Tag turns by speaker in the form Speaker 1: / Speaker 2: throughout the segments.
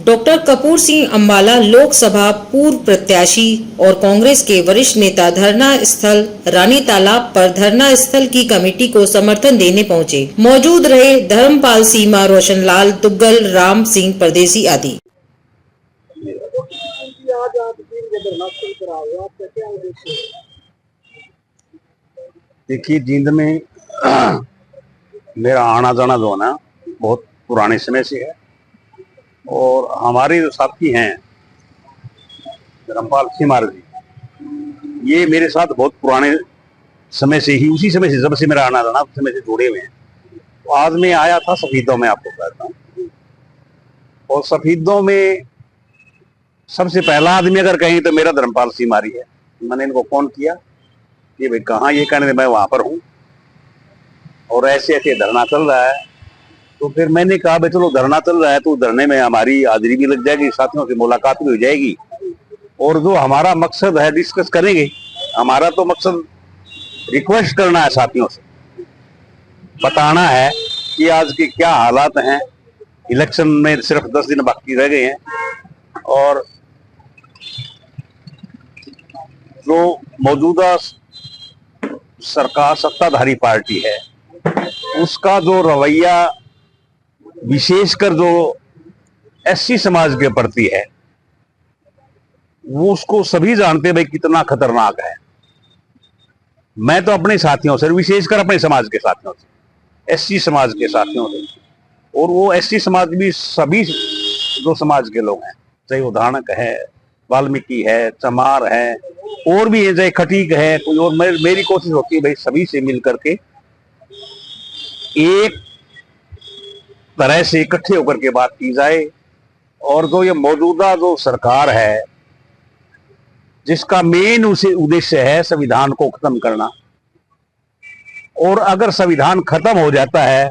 Speaker 1: Doctor Kapoor Singh Ambala Lok Sabha पूर्व प्रत्याशी और कांग्रेस के वरिष्ठ नेता धरना स्थल रानी तालाब पर धरना स्थल की कमेटी को समर्थन देने पहुंचे। मौजूद रहे धर्मपाल सीमा, रोशनलाल दुग्गल, राम सिंह परदेसी आदि।
Speaker 2: देखिए, जींद में मेरा आना जाना जो है ना बहुत पुराने समय से है और हमारे जो साथी हैं धर्मपाल सिंह जी, ये मेरे साथ बहुत पुराने समय से ही, उसी समय से, जब से मेरा आना जाना उस समय से जुड़े हुए हैं। तो आज मैं आया था सफीदों में, आपको कहता हूँ, और सफीदों में सबसे पहला आदमी अगर कहें तो मेरा धर्मपाल सिंह है। मैंने इनको फोन किया कि भाई कहाँ, ये कहने मैं वहां पर हूँ और ऐसे ऐसे धरना चल रहा है। तो फिर मैंने कहा भाई चलो धरना चल रहा है तो धरने में हमारी हाजिरी भी लग जाएगी, साथियों से मुलाकात भी हो जाएगी और जो हमारा मकसद है डिस्कस करेंगे। हमारा तो मकसद रिक्वेस्ट करना है, साथियों से बताना है कि आज के क्या हालात हैं। इलेक्शन में सिर्फ 10 दिन बाकी रह गए हैं और जो मौजूदा सरकार सत्ताधारी पार्टी है उसका जो रवैया विशेषकर जो एससी समाज के प्रति है वो उसको सभी जानते भाई कितना खतरनाक है। मैं तो अपने साथियों से, विशेषकर अपने समाज के साथियों से, एससी समाज के साथियों से, और वो एससी समाज भी सभी जो समाज के लोग हैं, चाहे वो धानक है, वाल्मीकि है, चमार है और भी है, चाहे खटीक है कोई और, मेरी कोशिश होती है भाई सभी से मिल करके एक तरह से इकट्ठे होकर के बात की जाए। और जो ये मौजूदा जो सरकार है जिसका मेन उसे उद्देश्य है संविधान को खत्म करना, और अगर संविधान खत्म हो जाता है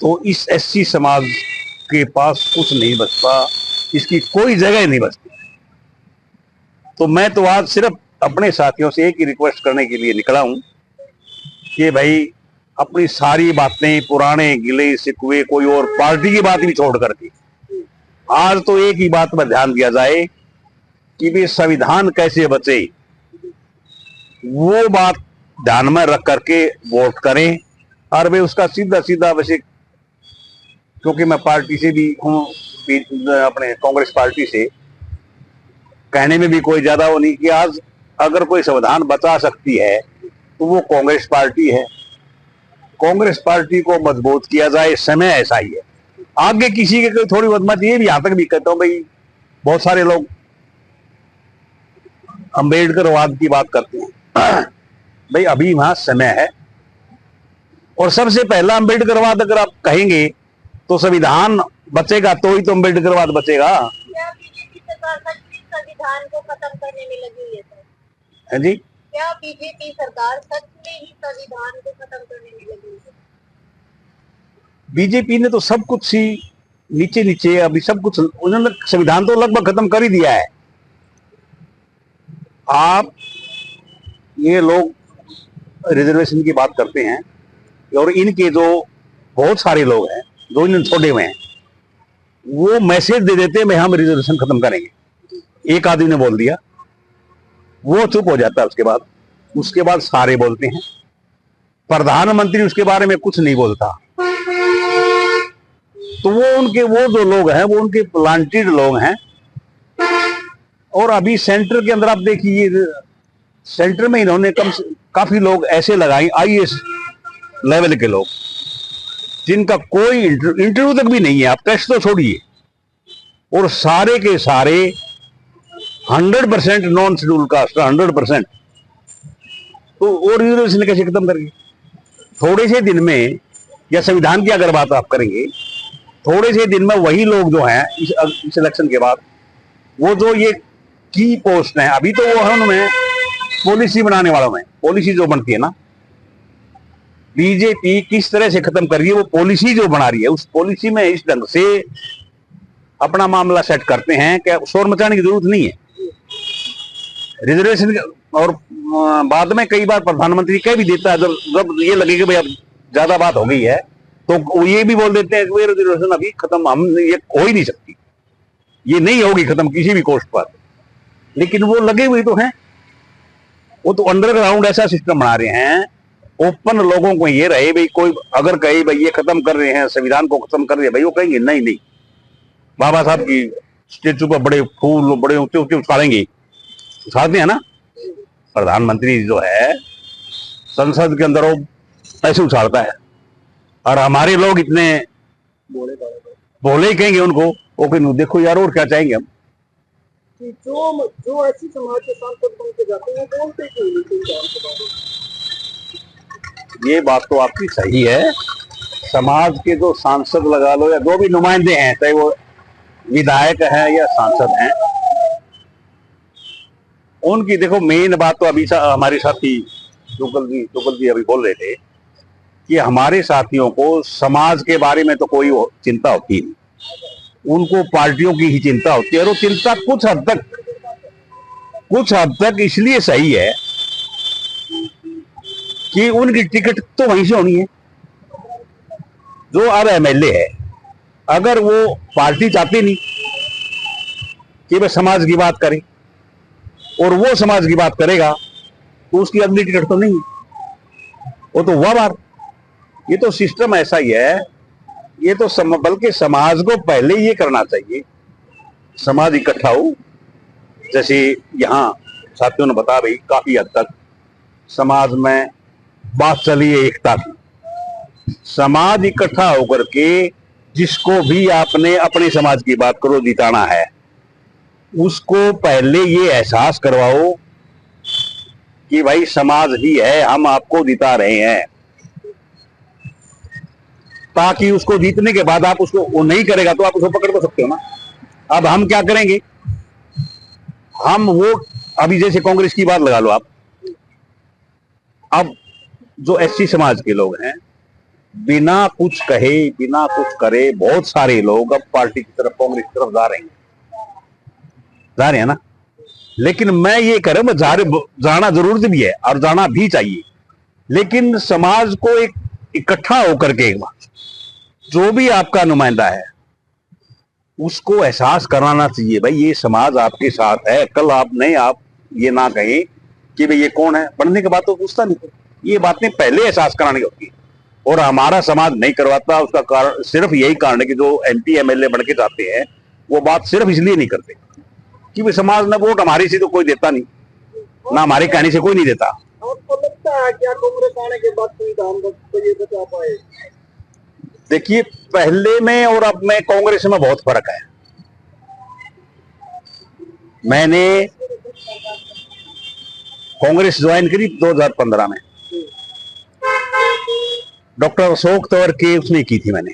Speaker 2: तो इस एससी समाज के पास कुछ नहीं बचता, इसकी कोई जगह नहीं बचती। तो मैं तो आज सिर्फ अपने साथियों से एक ही रिक्वेस्ट करने के लिए निकला हूं कि भाई अपनी सारी बातें, पुराने गिले शिकवे, कोई और पार्टी की बात भी छोड़ करके आज तो एक ही बात पर ध्यान दिया जाए कि भी संविधान कैसे बचे, वो बात ध्यान में रख करके वोट करें। और वे उसका सीधा सीधा, वैसे क्योंकि मैं पार्टी से भी हूं, अपने कांग्रेस पार्टी से, कहने में भी कोई ज्यादा वो नहीं कि आज अगर कोई संविधान बचा सकती है तो वो कांग्रेस पार्टी है। कांग्रेस पार्टी को मजबूत किया जाए, समय ऐसा ही है। आगे किसी के थोड़ी मत, ये भी यहां तक भी कहता हूं भाई, बहुत सारे लोग अम्बेडकरवाद की बात करते हैं भाई, अभी वहां समय है और सबसे पहला अम्बेडकरवाद अगर आप कहेंगे तो संविधान बचेगा तो ही तो अम्बेडकरवाद बचेगा।
Speaker 3: क्या बीजेपी सरकार संविधान को खत्म करने में लगी हुई है सर?
Speaker 2: है जी,
Speaker 3: क्या बीजेपी सरकार सच में ही संविधान को खत्म करने में लगी हुई है?
Speaker 2: बीजेपी ने तो सब कुछ ही नीचे नीचे अभी सब कुछ, उन्होंने संविधान तो लगभग खत्म कर ही दिया है। आप ये लोग रिजर्वेशन की बात करते हैं और इनके जो बहुत सारे लोग हैं जो इन्हें छोड़े हुए हैं, वो मैसेज दे देते हैं भाई हम रिजर्वेशन खत्म करेंगे। एक आदमी ने बोल दिया, वो चुप हो जाता है, उसके बाद सारे बोलते हैं। प्रधानमंत्री उसके बारे में कुछ नहीं बोलता। तो वो जो लोग हैं वो उनके प्लांटेड लोग हैं। और अभी सेंटर के अंदर आप देखिए, सेंटर में इन्होंने काफी लोग ऐसे लगाए, आईएएस लेवल के लोग, जिनका कोई इंटरव्यू तक भी नहीं है, आप टेस्ट तो छोड़िए, और सारे के सारे 100% नॉन शेड्यूल कास्ट, 100%। तो और रिजर्वेशन कैसे खत्म करेंगे? थोड़े से दिन में, या संविधान की अगर बात आप करेंगे, थोड़े से दिन में वही लोग जो हैं इस इलेक्शन के बाद, वो जो ये की पोस्ट है, अभी तो वो है उनमें पॉलिसी बनाने वालों में, पॉलिसी जो बनती है ना, बीजेपी किस तरह से खत्म कर रही है, वो पॉलिसी जो बना रही है, उस पॉलिसी में इस ढंग से अपना मामला सेट करते हैं कि शोर मचाने की जरूरत नहीं है रिजर्वेशन। और बाद में कई बार प्रधानमंत्री कह भी देता है, जब ये लगे कि भाई अब ज्यादा बात हो गई है तो वो ये भी बोल देते हैं कि रिजर्वेशन अभी खत्म, हम ये हो ही नहीं सकती, ये नहीं होगी खत्म किसी भी कोस्ट पर। लेकिन वो लगे हुए तो हैं, वो तो अंडरग्राउंड ऐसा सिस्टम बना रहे हैं, ओपन लोगों को ये रहे भाई, कोई अगर कहे भाई ये खत्म कर रहे हैं, संविधान को खत्म कर रहे हैं, भाई वो कहेंगे नहीं नहीं, बाबा साहब की स्टेचू पर बड़े फूल बड़े ऊंचे ऊंचे उछालेंगे, उछालते हैं ना। प्रधानमंत्री जो है संसद के अंदर वो ऐसे उछालता है, और हमारे लोग इतने भोले ही कहेंगे उनको, वो कहेंगे देखो यार और क्या चाहेंगे हम।
Speaker 4: जो ऐसी समाज के सांसद बन के जाते हैं बोलते क्यों नहीं?
Speaker 2: ये बात तो आपकी सही है, समाज के जो सांसद लगा लो या जो भी नुमाइंदे हैं, चाहे वो विधायक हैं या सांसद हैं, उनकी देखो मेन बात तो अभी हमारे साथी जुगल जी अभी बोल रहे थे कि हमारे साथियों को समाज के बारे में तो कोई चिंता होती नहीं, उनको पार्टियों की ही चिंता होती है। और वो चिंता कुछ हद तक इसलिए सही है कि उनकी टिकट तो वहीं से होनी है। जो अब एमएलए है, अगर वो पार्टी चाहती नहीं कि वह समाज की बात करे और वो समाज की बात करेगा, तो उसकी अगली टिकट तो नहीं है, वो तो हुआ बार। ये तो सिस्टम ऐसा ही है, ये तो बल्कि समाज को पहले ये करना चाहिए, समाज इकट्ठा हो। जैसे यहाँ साथियों ने बताया भाई, काफी हद तक समाज में बात चली है एकता की, समाज इकट्ठा होकर के जिसको भी आपने अपने समाज की बात करो जिताना है, उसको पहले ये एहसास करवाओ कि भाई समाज ही है, हम आपको जिता रहे हैं, ताकि उसको जीतने के बाद आप उसको वो नहीं करेगा तो आप उसको पकड़ तो सकते हो ना। अब हम क्या करेंगे, हम वो अभी जैसे कांग्रेस की बात लगा लो आप, अब जो एससी समाज के लोग हैं, बिना कुछ कहे बिना कुछ करे बहुत सारे लोग अब पार्टी की तरफ, कांग्रेस की तरफ जा रहे हैं ना। लेकिन मैं ये कह रहा हूं, जाना जरूरत भी है और जाना भी चाहिए, लेकिन समाज को एक इकट्ठा होकर के जो भी आपका नुमाइंदा है उसको एहसास कराना चाहिए भाई ये समाज आपके साथ है। कल आप ये ना कहें कि भाई ये कौन है, पढ़ने के बाद तो पूछता नहीं, ये बातें पहले एहसास कराने की होती है। और हमारा समाज नहीं करवाता, उसका कारण सिर्फ यही कारण है कि जो एमपी एमएलए बन के जाते हैं वो बात सिर्फ इसलिए नहीं करते कि भाई समाज ने वोट हमारी से तो कोई देता नहीं, ना हमारे कहने से कोई नहीं देता।
Speaker 4: आपको लगता है क्या कांग्रेस आने के बाद संविधान को ये बचा पाए?
Speaker 2: देखिए, पहले में और अब में कांग्रेस में बहुत फर्क है। मैंने कांग्रेस ज्वाइन करी 2015 में, डॉक्टर अशोक तंवर के उसने की थी, मैंने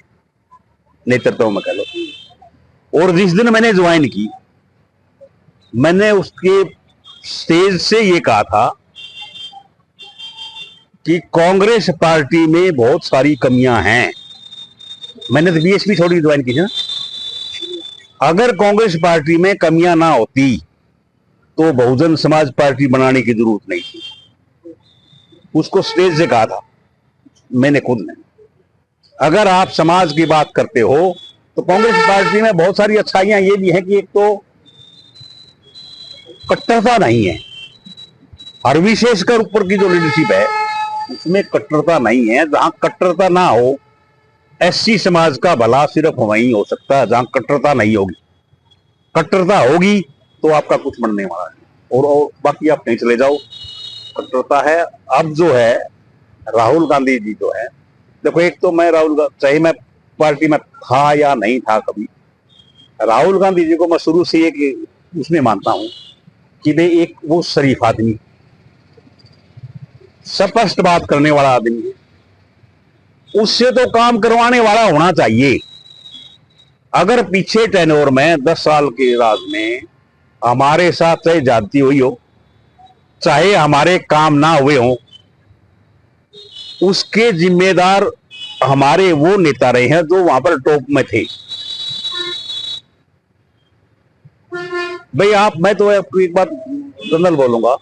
Speaker 2: नेतृत्व में कह लो। और जिस दिन मैंने ज्वाइन की, मैंने उसके स्टेज से ये कहा था कि कांग्रेस पार्टी में बहुत सारी कमियां हैं। मैंने तो बीएसपी छोड़ी ज्वाइन की थी ना। अगर कांग्रेस पार्टी में कमियां ना होती तो बहुजन समाज पार्टी बनाने की जरूरत नहीं थी, उसको स्टेज से कहा था मैंने खुद ने। अगर आप समाज की बात करते हो तो कांग्रेस पार्टी में बहुत सारी अच्छाइयां ये भी हैं कि एक तो कट्टरता नहीं है, और विशेषकर ऊपर की जो लीडरशिप है उसमें कट्टरता नहीं है। जहां कट्टरता ना हो, एससी समाज का भला सिर्फ वहीं हो सकता है जहां कट्टरता नहीं होगी। कट्टरता होगी तो आपका कुछ बनने वाला है, और बाकी आप कहीं चले जाओ, कट्टरता है। अब जो है राहुल गांधी जी जो है, देखो एक तो मैं चाहे मैं पार्टी में था या नहीं था कभी, राहुल गांधी जी को मैं शुरू से एक उसमें मानता हूं कि वे एक वो शरीफ आदमी, स्पष्ट बात करने वाला आदमी है, उससे तो काम करवाने वाला होना चाहिए। अगर पीछे टेन्योर में 10 साल के राज में हमारे साथ चाहे जाती हुई हो, चाहे हमारे काम ना हुए हो, उसके जिम्मेदार हमारे वो नेता रहे हैं जो वहां पर टॉप में थे। भाई मैं तो आपको एक बात जनरल बोलूंगा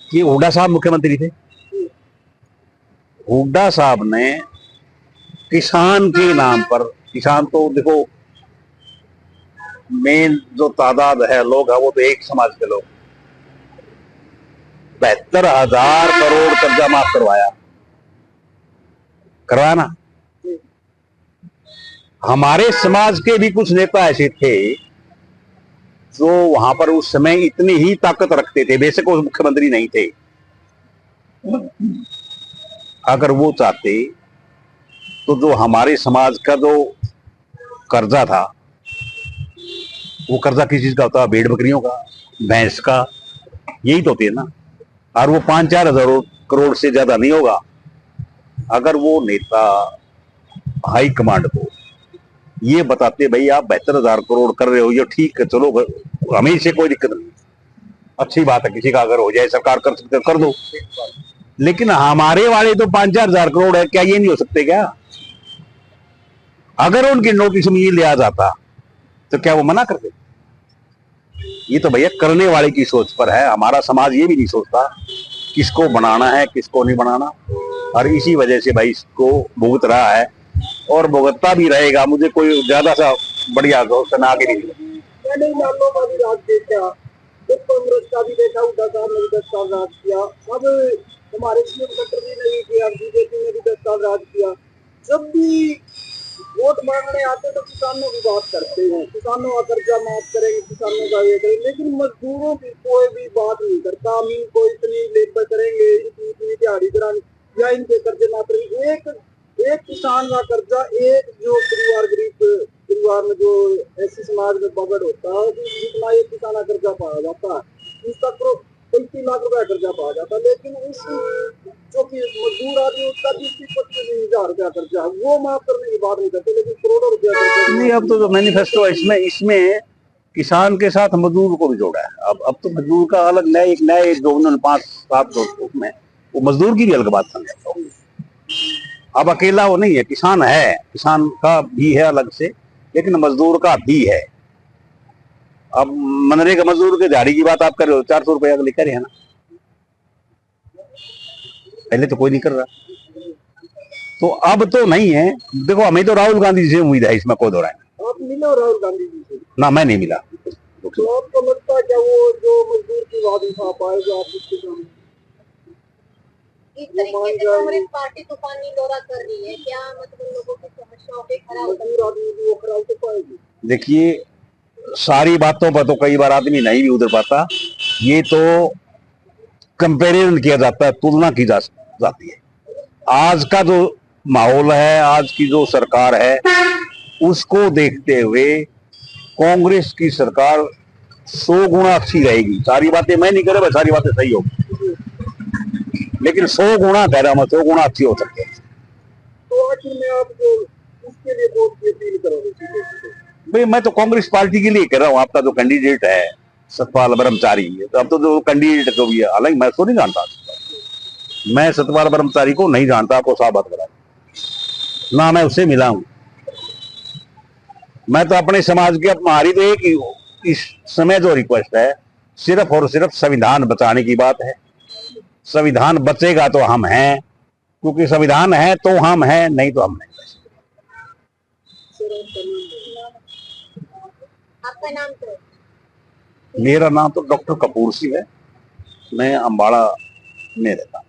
Speaker 2: कि हुड्डा साहब मुख्यमंत्री थे। हुड्डा साहब ने किसान के नाम पर, किसान तो देखो मेन जो तादाद है लोग है वो तो एक समाज के लोग, 72,000 करोड़ कर्जा माफ करवाया ना। हमारे समाज के भी कुछ नेता ऐसे थे जो वहां पर उस समय इतनी ही ताकत रखते थे, बेशक वो मुख्यमंत्री नहीं थे। अगर वो चाहते तो जो हमारे समाज का जो कर्जा था, वो कर्जा किस चीज का होता है? भेड़ बकरियों का, भैंस का, यही तो होती है ना। और वो 5-4 हजार करोड़ से ज्यादा नहीं होगा। अगर वो नेता हाई कमांड को ये बताते भाई आप 72,000 करोड़ कर रहे हो, ये ठीक है, चलो हमें से कोई दिक्कत नहीं, अच्छी बात है, किसी का अगर हो जाए सरकार कर सकते कर दो, लेकिन हमारे वाले तो 5-4 हजार करोड़ है, क्या ये नहीं हो सकते क्या? अगर उनकी नोटिस में ये लिया जाता तो क्या वो मना करते? ये तो भैया करने वाले की सोच पर है। हमारा समाज ये भी नहीं सोचता किसको बनाना है किसको नहीं बनाना, और इसी वजह से भाई इसको भुगत रहा है और भुगतता भी रहेगा। मुझे कोई ज्यादा सा बढ़िया आगे नहीं
Speaker 4: मैंने मानो का भी राज देखा, तो कांग्रेस का भी देखा, उद्धव साहब ने भी 10 साल राज किया, अब हमारे सीएम सेक्रेटरी ने भी किया, बीजेपी ने भी 10 साल राज किया। जब भी वोट मांगने आते तो किसानों की बात करते हैं, किसानों का कर्जा माफ करेंगे, किसानों का ये करेंगे, लेकिन मजदूरों की कोई भी बात नहीं करता। हम इनको इतनी लेबर करेंगे, इतनी दिहाड़ी करानी या इनके कर्जे माफ करेंगे। एक किसान का कर्जा, एक जो परिवार में जो ऐसी समाज में पकड़ होता है जितना एक किसान का कर्जा पाया जाता है, उसका 35 लाख रुपया कर्जा पाया जाता है, लेकिन उस जो कि मजदूर आदमी उसका 20-25 हजार कर्जा है, वो माफ करने की बात नहीं करते, लेकिन करोड़ों रुपया
Speaker 2: नहीं। अब तो जो मैनिफेस्टो है इसमें किसान के साथ मजदूर को भी जोड़ा है। अब तो मजदूर का अलग नए जो उन्होंने 5-7 उसमें वो मजदूर की भी अलग बात समझता हूँ। अब अकेला वो नहीं है, किसान है, किसान का भी है अलग से, लेकिन मजदूर का भी है। अब मनरेगा मजदूर के दिहाड़ी की बात आप कर रहे हो, 400 रुपया लेकर है ना, पहले तो कोई नहीं कर रहा, तो अब तो नहीं है। देखो हमें तो राहुल गांधी जी से उम्मीद है, इसमें कोई दो राय नहीं।
Speaker 4: आप मिले राहुल गांधी जी से?
Speaker 2: ना, मैं नहीं मिला।
Speaker 4: तो आपको लगता है क्या वो जो मजदूर की बात उठा पाए जो आप इसके सामने?
Speaker 3: इस तरीके से कांग्रेस पार्टी तूफानी दौरा कर रही है, क्या मतलब लोगों की समस्याओं पे खरा उतरेगी?
Speaker 2: देखिए सारी बातों पर तो कई बार आदमी नहीं भी उतर पाता, ये तो कंपैरिजन किया जाता है, तुलना की जाती है। आज का जो माहौल है, आज की जो सरकार है, उसको देखते हुए कांग्रेस की सरकार 100 गुना अच्छी रहेगी। सारी बातें मैं नहीं कर रहा, सारी बातें सही होगी, लेकिन 100 गुना कह रहा हूं, 100 गुना अच्छी हो सकती है।
Speaker 4: तो आखिर में आप इसके लिए वोट की अपील करोगे?
Speaker 2: भाई मैं तो कांग्रेस पार्टी के लिए कह रहा हूँ। आपका जो कैंडिडेट है सतपाल ब्रह्मचारी, तो अब तो जो कैंडिडेट जो भी है, हालांकि मैं तो नहीं जानता, मैं सतपाल ब्रह्मचारी को नहीं जानता, आपको साफ बात बता, ना मैं उससे मिला हूं। मैं तो अपने समाज के, हमारी तो एक ही इस समय जो रिक्वेस्ट है, सिर्फ और सिर्फ संविधान बचाने की बात है। संविधान बचेगा तो हम हैं, क्योंकि संविधान है तो हम हैं, नहीं तो हम नहीं।
Speaker 3: आपका नाम क्या है?
Speaker 2: मेरा नाम तो डॉक्टर कपूर सिंह है, मैं अम्बाड़ा में रहता हूँ।